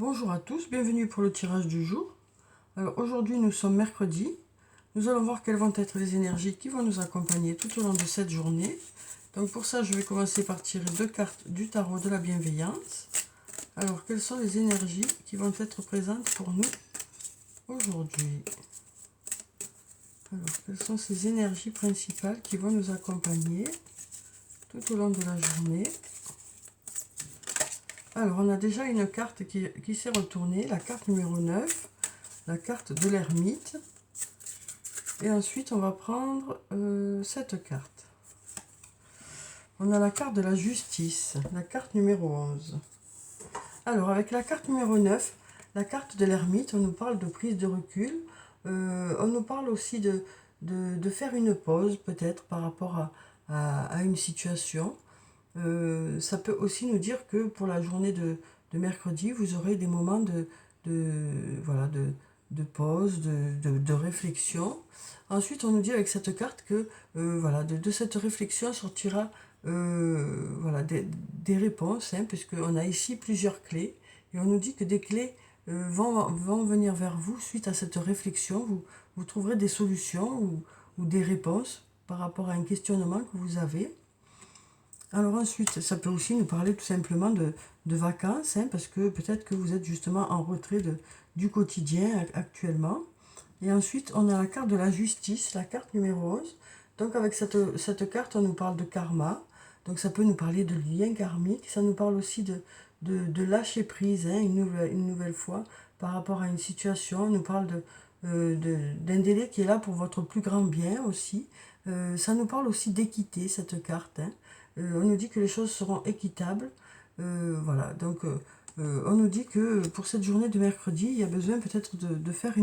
Bonjour à tous, bienvenue pour le tirage du jour. Alors aujourd'hui nous sommes mercredi. Nous allons voir quelles vont être les énergies qui vont nous accompagner tout au long de cette journée. Donc pour ça je vais commencer par tirer deux cartes du tarot de la bienveillance. Alors quelles sont les énergies qui vont être présentes pour nous aujourd'hui? Alors quelles sont ces énergies principales qui vont nous accompagner tout au long de la journée? Alors, on a déjà une carte qui s'est retournée, la carte numéro 9, la carte de l'ermite. Et ensuite, on va prendre cette carte. On a la carte de la justice, la carte numéro 11. Alors, avec la carte numéro 9, la carte de l'ermite, on nous parle de prise de recul. On nous parle aussi de faire une pause, peut-être, par rapport à une situation. Ça peut aussi nous dire que pour la journée de mercredi, vous aurez des moments de pause, de réflexion. Ensuite, on nous dit avec cette carte que de cette réflexion sortira des réponses, hein, puisqu'on a ici plusieurs clés. Et on nous dit que des clés vont venir vers vous suite à cette réflexion. Vous trouverez des solutions ou des réponses par rapport à un questionnement que vous avez. Alors ensuite, ça peut aussi nous parler tout simplement de vacances, hein, parce que peut-être que vous êtes justement en retrait du quotidien actuellement. Et ensuite, on a la carte de la justice, la carte numéro 11. Donc avec cette carte, on nous parle de karma. Donc ça peut nous parler de lien karmique. Ça nous parle aussi de lâcher prise, hein, une nouvelle fois, par rapport à une situation. On nous parle d'un délai qui est là pour votre plus grand bien aussi. Ça nous parle aussi d'équité, cette carte, hein. On nous dit que les choses seront équitables. On nous dit que pour cette journée de mercredi, il y a besoin peut-être de faire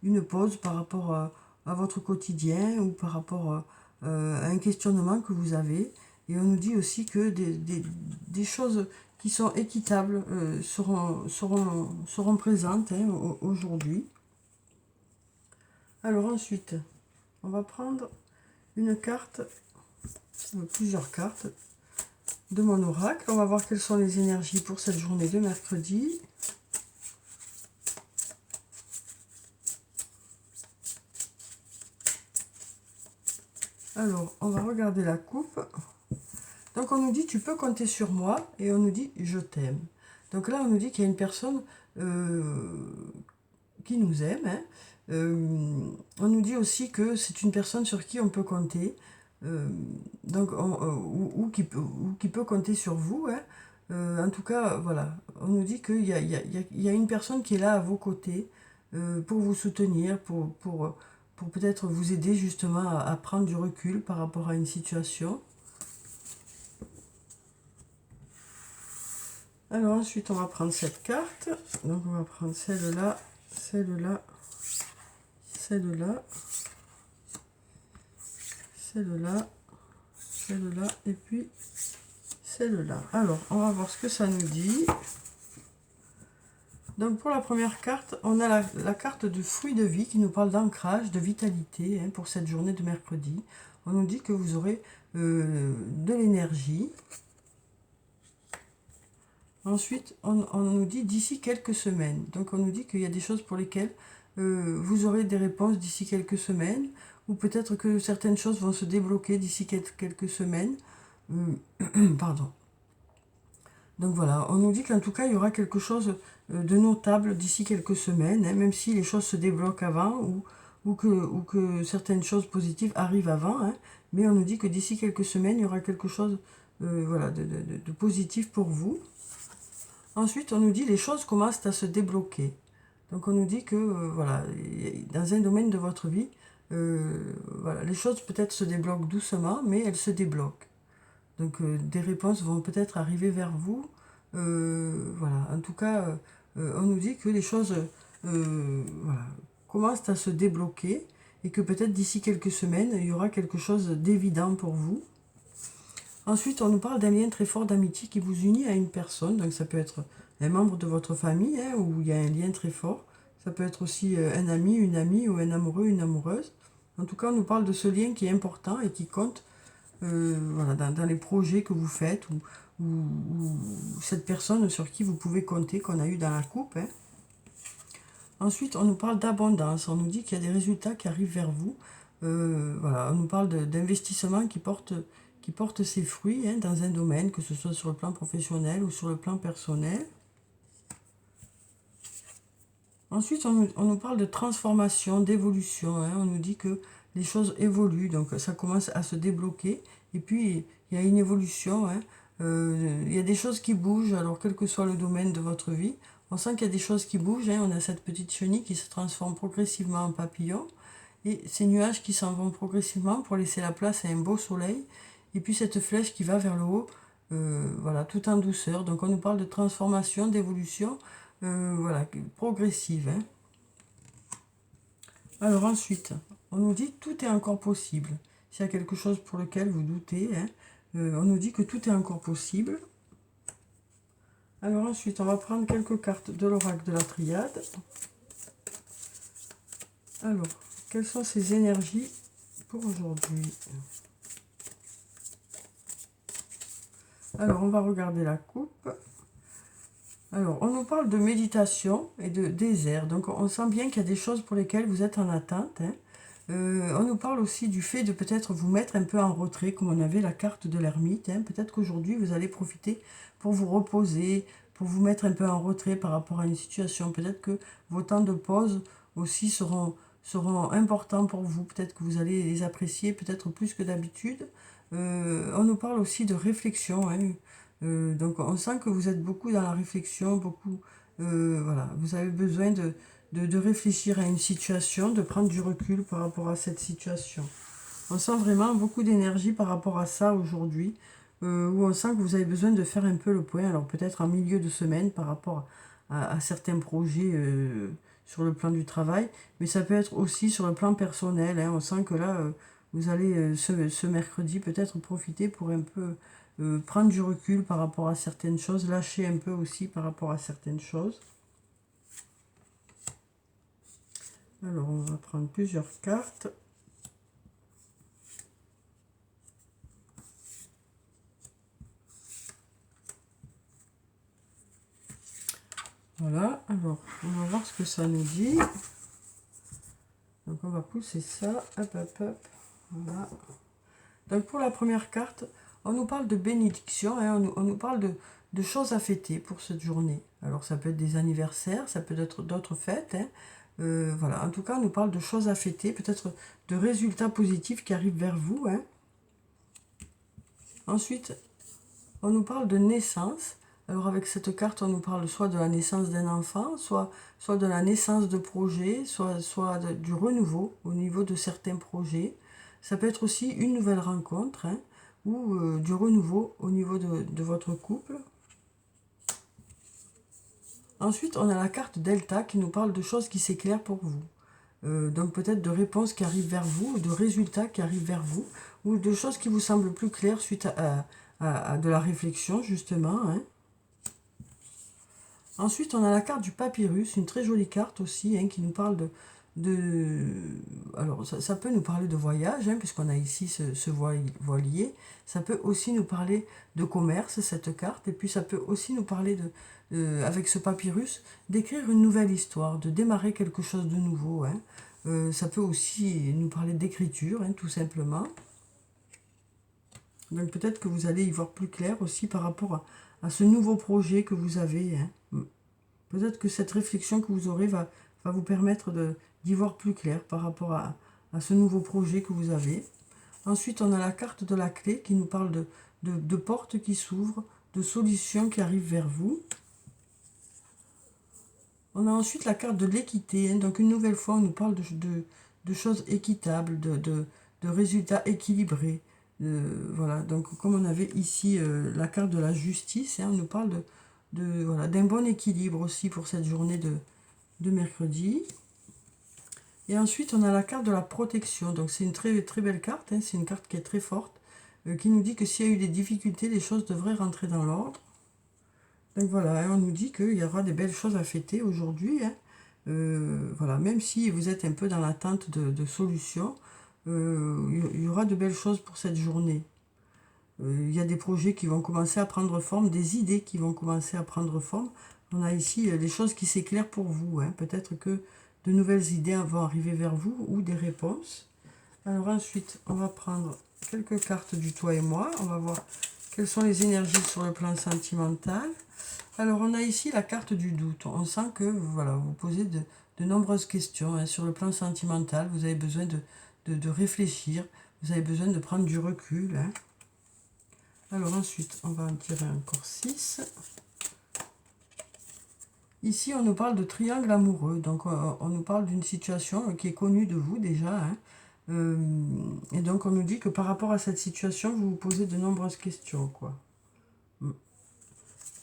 une pause par rapport à votre quotidien ou par rapport à un questionnement que vous avez. Et on nous dit aussi que des choses qui sont équitables seront présentes, hein, aujourd'hui. Alors ensuite, on va prendre une carte, plusieurs cartes de mon oracle. On va voir quelles sont les énergies pour cette journée de mercredi. Alors, on va regarder la coupe. Donc, on nous dit, tu peux compter sur moi, et on nous dit, je t'aime. Donc là, on nous dit qu'il y a une personne qui nous aime, hein. On nous dit aussi que c'est une personne sur qui on peut compter, ou qui peut compter sur vous, hein. En tout cas, voilà, on nous dit qu'il y a une personne qui est là à vos côtés pour vous soutenir, pour peut-être vous aider justement à prendre du recul par rapport à une situation. Alors ensuite, on va prendre cette carte. Donc on va prendre celle-là, celle-là, celle-là, celle-là, celle-là, et puis celle-là. Alors, on va voir ce que ça nous dit. Donc pour la première carte, on a la carte de fruits de vie qui nous parle d'ancrage, de vitalité, hein, pour cette journée de mercredi. On nous dit que vous aurez de l'énergie. Ensuite, on nous dit d'ici quelques semaines. Donc on nous dit qu'il y a des choses pour lesquelles vous aurez des réponses d'ici quelques semaines, ou peut-être que certaines choses vont se débloquer d'ici quelques semaines. Pardon. Donc voilà, on nous dit qu'en tout cas, il y aura quelque chose de notable d'ici quelques semaines, hein, même si les choses se débloquent avant ou que certaines choses positives arrivent avant, hein, mais on nous dit que d'ici quelques semaines, il y aura quelque chose de positif pour vous. Ensuite, on nous dit les choses commencent à se débloquer. Donc on nous dit que dans un domaine de votre vie, les choses peut-être se débloquent doucement, mais elles se débloquent. Donc des réponses vont peut-être arriver vers vous. En tout cas, on nous dit que les choses commencent à se débloquer et que peut-être d'ici quelques semaines, il y aura quelque chose d'évident pour vous. Ensuite, on nous parle d'un lien très fort d'amitié qui vous unit à une personne. Donc ça peut être un membre de votre famille, hein, où il y a un lien très fort. Ça peut être aussi un ami, une amie ou un amoureux, une amoureuse. En tout cas, on nous parle de ce lien qui est important et qui compte dans les projets que vous faites cette personne sur qui vous pouvez compter, qu'on a eu dans la coupe. Hein. Ensuite, on nous parle d'abondance. On nous dit qu'il y a des résultats qui arrivent vers vous. Voilà, on nous parle d'investissement qui porte ses fruits hein, dans un domaine, que ce soit sur le plan professionnel ou sur le plan personnel. Ensuite, on nous parle de transformation, d'évolution. Hein. On nous dit que les choses évoluent, donc ça commence à se débloquer. Et puis, il y a une évolution. Hein. Il y a des choses qui bougent, alors quel que soit le domaine de votre vie. On sent qu'il y a des choses qui bougent. Hein. On a cette petite chenille qui se transforme progressivement en papillon. Et ces nuages qui s'en vont progressivement pour laisser la place à un beau soleil. Et puis cette flèche qui va vers le haut, voilà, tout en douceur. Donc on nous parle de transformation, d'évolution, voilà, progressive. Hein. Alors ensuite, on nous dit que tout est encore possible. S'il y a quelque chose pour lequel vous doutez, hein, on nous dit que tout est encore possible. Alors ensuite, on va prendre quelques cartes de l'oracle de la triade. Alors, quelles sont ces énergies pour aujourd'hui? Alors, on va regarder la coupe. Alors, on nous parle de méditation et de désert. Donc, on sent bien qu'il y a des choses pour lesquelles vous êtes en attente. Hein. On nous parle aussi du fait de peut-être vous mettre un peu en retrait, comme on avait la carte de l'ermite. Hein. Peut-être qu'aujourd'hui, vous allez profiter pour vous reposer, pour vous mettre un peu en retrait par rapport à une situation. Peut-être que vos temps de pause aussi seront importants pour vous. Peut-être que vous allez les apprécier, peut-être plus que d'habitude. On nous parle aussi de réflexion. Hein. Donc on sent que vous êtes beaucoup dans la réflexion, beaucoup, voilà, vous avez besoin de réfléchir à une situation, de prendre du recul par rapport à cette situation. On sent vraiment beaucoup d'énergie par rapport à ça aujourd'hui, où on sent que vous avez besoin de faire un peu le point, alors peut-être en milieu de semaine par rapport à certains projets sur le plan du travail, mais ça peut être aussi sur le plan personnel. Hein. On sent que là, vous allez ce mercredi peut-être profiter pour un peu prendre du recul par rapport à certaines choses, lâcher un peu aussi par rapport à certaines choses. Alors, on va prendre plusieurs cartes. Voilà, alors, on va voir ce que ça nous dit. Donc, on va pousser ça. Hop, hop, hop. Voilà. Donc, pour la première carte, on nous parle de bénédiction, hein, on nous parle de choses à fêter pour cette journée. Alors, ça peut être des anniversaires, ça peut être d'autres fêtes. Hein. Voilà, en tout cas, on nous parle de choses à fêter, peut-être de résultats positifs qui arrivent vers vous. Hein. Ensuite, on nous parle de naissance. Alors avec cette carte, on nous parle soit de la naissance d'un enfant, soit de la naissance de projets, soit du renouveau au niveau de certains projets. Ça peut être aussi une nouvelle rencontre hein, ou du renouveau au niveau de votre couple. Ensuite, on a la carte Delta qui nous parle de choses qui s'éclairent pour vous. Donc peut-être de réponses qui arrivent vers vous, ou de résultats qui arrivent vers vous, ou de choses qui vous semblent plus claires suite à de la réflexion, justement. Hein. Ensuite, on a la carte du papyrus, une très jolie carte aussi, hein, qui nous parle alors, ça peut nous parler de voyage, hein, puisqu'on a ici ce voilier. Ça peut aussi nous parler de commerce, cette carte. Et puis, ça peut aussi nous parler, avec ce papyrus, d'écrire une nouvelle histoire, de démarrer quelque chose de nouveau. Hein. Ça peut aussi nous parler d'écriture, hein, tout simplement. Donc, peut-être que vous allez y voir plus clair aussi par rapport à ce nouveau projet que vous avez. Hein. Peut-être que cette réflexion que vous aurez va vous permettre d'y voir plus clair par rapport à ce nouveau projet que vous avez. Ensuite, on a la carte de la clé qui nous parle de portes qui s'ouvrent, de solutions qui arrivent vers vous. On a ensuite la carte de l'équité. Hein. Donc, une nouvelle fois, on nous parle de choses équitables, de résultats équilibrés. Voilà, donc comme on avait ici la carte de la justice, hein, on nous parle voilà, d'un bon équilibre aussi pour cette journée de mercredi. Et ensuite, on a la carte de la protection. Donc, c'est une très, très belle carte. Hein. C'est une carte qui est très forte, qui nous dit que s'il y a eu des difficultés, les choses devraient rentrer dans l'ordre. Donc, voilà, hein, on nous dit qu'il y aura des belles choses à fêter aujourd'hui. Hein. Voilà, même si vous êtes un peu dans l'attente de solutions, il y aura de belles choses pour cette journée. il y a des projets qui vont commencer à prendre forme, des idées qui vont commencer à prendre forme. On a ici des choses qui s'éclairent pour vous, hein. Peut-être que de nouvelles idées vont arriver vers vous ou des réponses. Alors ensuite, on va prendre quelques cartes du toi et moi. On va voir quelles sont les énergies sur le plan sentimental. Alors on a ici la carte du doute. On sent que voilà, vous posez de nombreuses questions, hein, sur le plan sentimental. Vous avez besoin de réfléchir. Vous avez besoin de prendre du recul, hein. Alors ensuite, on va en tirer encore 6. Ici, on nous parle de triangle amoureux. Donc, on nous parle d'une situation qui est connue de vous déjà, hein. Et donc, on nous dit que par rapport à cette situation, vous vous posez de nombreuses questions, quoi. Vous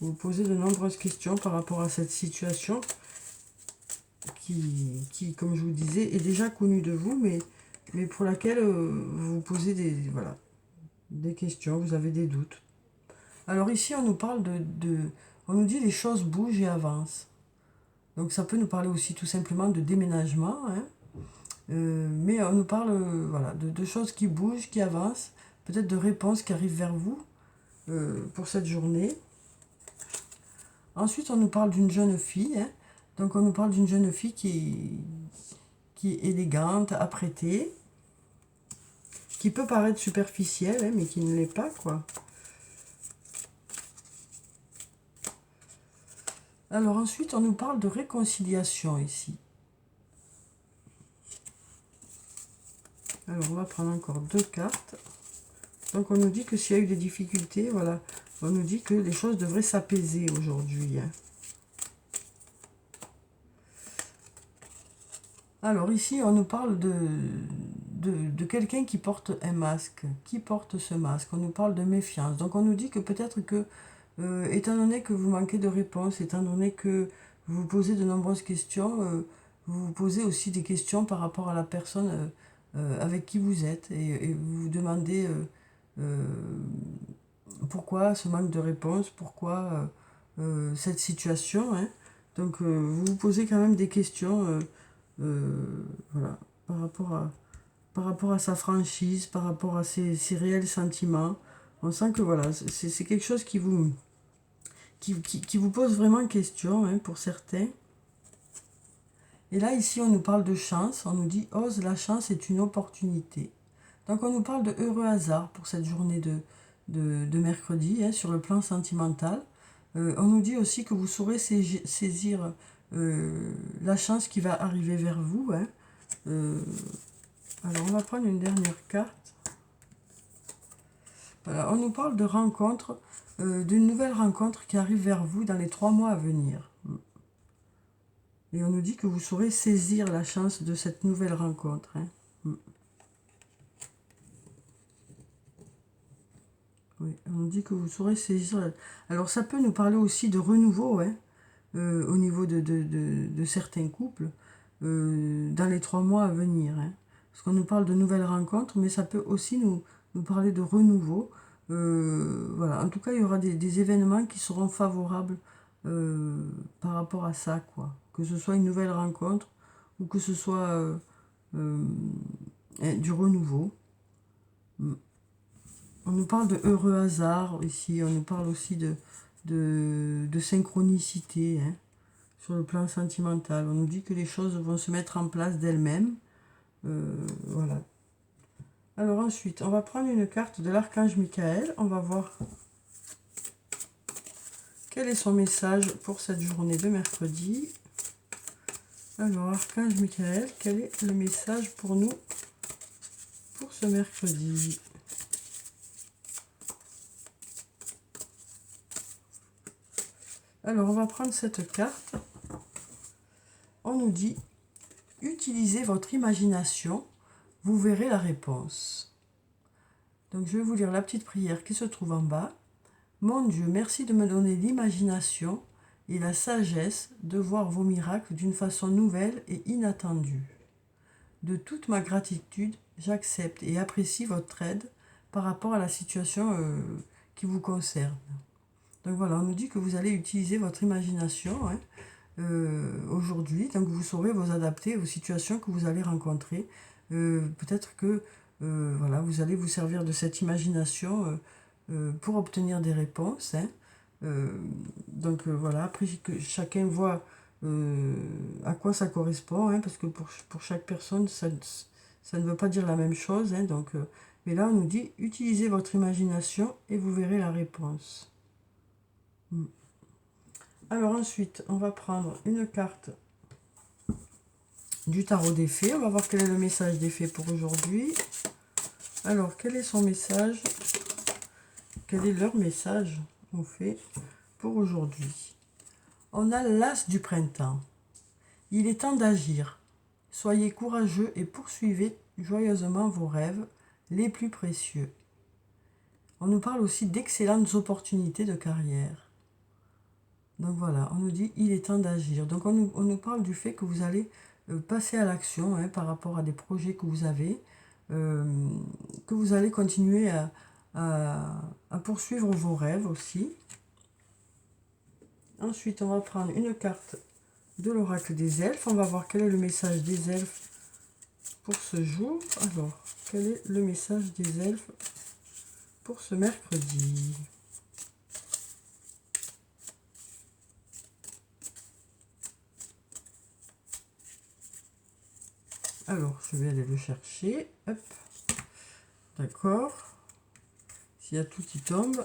vous posez de nombreuses questions par rapport à cette situation qui, comme je vous disais, est déjà connue de vous, mais pour laquelle vous vous posez voilà, des questions, vous avez des doutes. Alors ici, on nous parle on nous dit les choses bougent et avancent. Donc ça peut nous parler aussi tout simplement de déménagement, hein. Mais on nous parle voilà, de choses qui bougent, qui avancent, peut-être de réponses qui arrivent vers vous pour cette journée. Ensuite, on nous parle d'une jeune fille, hein. Donc on nous parle d'une jeune fille qui est élégante, apprêtée, qui peut paraître superficielle, hein, mais qui ne l'est pas, quoi. Alors ensuite, on nous parle de réconciliation ici. Alors on va prendre encore 2 cartes. Donc on nous dit que s'il y a eu des difficultés, voilà, on nous dit que les choses devraient s'apaiser aujourd'hui, hein. Alors ici, on nous parle de quelqu'un qui porte un masque. Qui porte ce masque? On nous parle de méfiance. Donc on nous dit que peut-être que, étant donné que vous manquez de réponses, étant donné que vous vous posez de nombreuses questions, vous vous posez aussi des questions par rapport à la personne avec qui vous êtes. Et vous vous demandez euh, pourquoi ce manque de réponse, pourquoi cette situation, hein. Donc vous vous posez quand même des questions. Voilà, par rapport à sa franchise, par rapport à ses réels sentiments. On sent que voilà, c'est quelque chose qui vous pose vraiment question, hein, pour certains. Et là, ici, on nous parle de chance. On nous dit, ose, la chance est une opportunité. Donc, on nous parle de heureux hasard pour cette journée de mercredi, hein, sur le plan sentimental. On nous dit aussi que vous saurez saisir la chance qui va arriver vers vous, hein. Alors, on va prendre une dernière carte. Voilà, on nous parle de rencontre, d'une nouvelle rencontre qui arrive vers vous dans les 3 mois à venir. Et on nous dit que vous saurez saisir la chance de cette nouvelle rencontre, hein. Oui, on nous dit que vous saurez saisir. Alors, ça peut nous parler aussi de renouveau, hein, au niveau de certains couples, dans les 3 mois à venir, hein. Parce qu'on nous parle de nouvelles rencontres, mais ça peut aussi nous parler de renouveau. Voilà. En tout cas, il y aura des événements qui seront favorables par rapport à ça, quoi. Que ce soit une nouvelle rencontre ou que ce soit du renouveau. On nous parle de heureux hasard ici, on nous parle aussi de synchronicité, hein, sur le plan sentimental. On nous dit que les choses vont se mettre en place d'elles-mêmes. Voilà. Alors ensuite, on va prendre une carte de l'archange Michael. On va voir quel est son message pour cette journée de mercredi. Alors, archange Michael, quel est le message pour nous pour ce mercredi? Alors, on va prendre cette carte. On nous dit, utilisez votre imagination, vous verrez la réponse. Donc, je vais vous lire la petite prière qui se trouve en bas. Mon Dieu, merci de me donner l'imagination et la sagesse de voir vos miracles d'une façon nouvelle et inattendue. De toute ma gratitude, j'accepte et apprécie votre aide par rapport à la situation qui vous concerne. Donc voilà, on nous dit que vous allez utiliser votre imagination, hein, aujourd'hui. Donc vous saurez vous adapter aux situations que vous allez rencontrer. Peut-être que voilà, vous allez vous servir de cette imagination pour obtenir des réponses, hein. Donc voilà, après que chacun voit à quoi ça correspond, hein, parce que pour chaque personne, ça ne veut pas dire la même chose, hein, donc, mais là, on nous dit, utilisez votre imagination et vous verrez la réponse. Alors ensuite, on va prendre une carte du tarot des fées. On va voir quel est le message des fées pour aujourd'hui. Alors, quel est son message? Quel est leur message, en fait, pour aujourd'hui? On a l'as du printemps. Il est temps d'agir. Soyez courageux et poursuivez joyeusement vos rêves les plus précieux. On nous parle aussi d'excellentes opportunités de carrière. Donc voilà, on nous dit il est temps d'agir. Donc on nous parle du fait que vous allez passer à l'action, hein, par rapport à des projets que vous avez, que vous allez continuer à poursuivre vos rêves aussi. Ensuite, on va prendre une carte de l'oracle des elfes. On va voir quel est le message des elfes pour ce jour. Alors, quel est le message des elfes pour ce mercredi? Alors, je vais aller le chercher. Hop. D'accord. S'il y a tout qui tombe,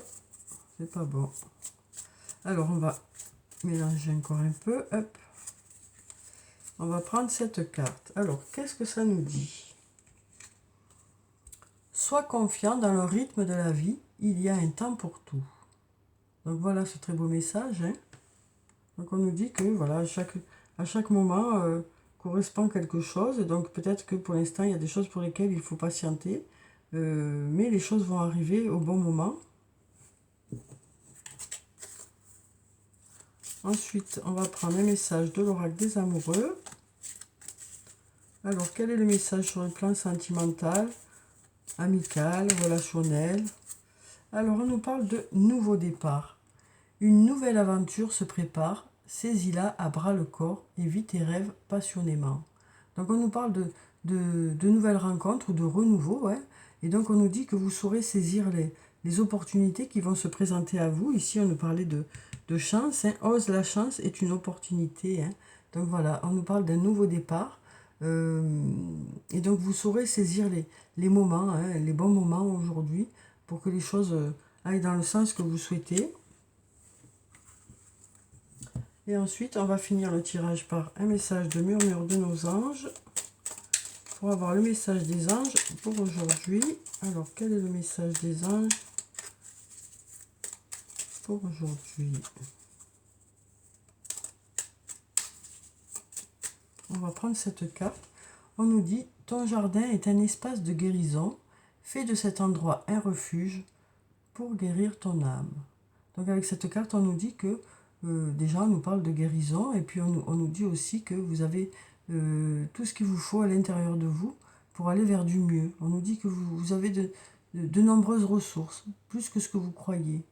c'est pas bon. Alors, on va mélanger encore un peu. Hop. On va prendre cette carte. Alors, qu'est-ce que ça nous dit? Sois confiant dans le rythme de la vie. Il y a un temps pour tout. Donc, voilà ce très beau message, hein. Donc, on nous dit que, voilà, à chaque moment correspond quelque chose. Donc, peut-être que pour l'instant, il y a des choses pour lesquelles il faut patienter. Mais les choses vont arriver au bon moment. Ensuite, on va prendre un message de l'oracle des amoureux. Alors, quel est le message sur le plan sentimental, amical, relationnel? Alors, on nous parle de nouveau départ. Une nouvelle aventure se prépare. Saisis-la à bras-le-corps et vis tes rêves passionnément. Donc, on nous parle de nouvelles rencontres ou de renouveau, ouais. Et donc, on nous dit que vous saurez saisir les opportunités qui vont se présenter à vous. Ici, on nous parlait de chance, hein. Ose la chance est une opportunité, hein. Donc, voilà, on nous parle d'un nouveau départ. Et donc, vous saurez saisir les moments, hein, les bons moments aujourd'hui pour que les choses aillent dans le sens que vous souhaitez. Et ensuite, on va finir le tirage par un message de murmure de nos anges. Pour avoir le message des anges pour aujourd'hui. Alors, quel est le message des anges pour aujourd'hui? On va prendre cette carte. On nous dit, ton jardin est un espace de guérison. Fais de cet endroit un refuge pour guérir ton âme. Donc avec cette carte, on nous dit que, déjà, on nous parle de guérison. Et puis on nous dit aussi que vous avez tout ce qu'il vous faut à l'intérieur de vous pour aller vers du mieux. On nous dit que vous avez de nombreuses ressources, plus que ce que vous croyez.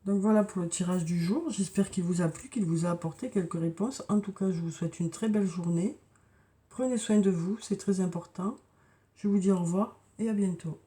Donc voilà pour le tirage du jour. J'espère qu'il vous a plu, qu'il vous a apporté quelques réponses. En tout cas, je vous souhaite une très belle journée. Prenez soin de vous, c'est très important. Je vous dis au revoir et à bientôt.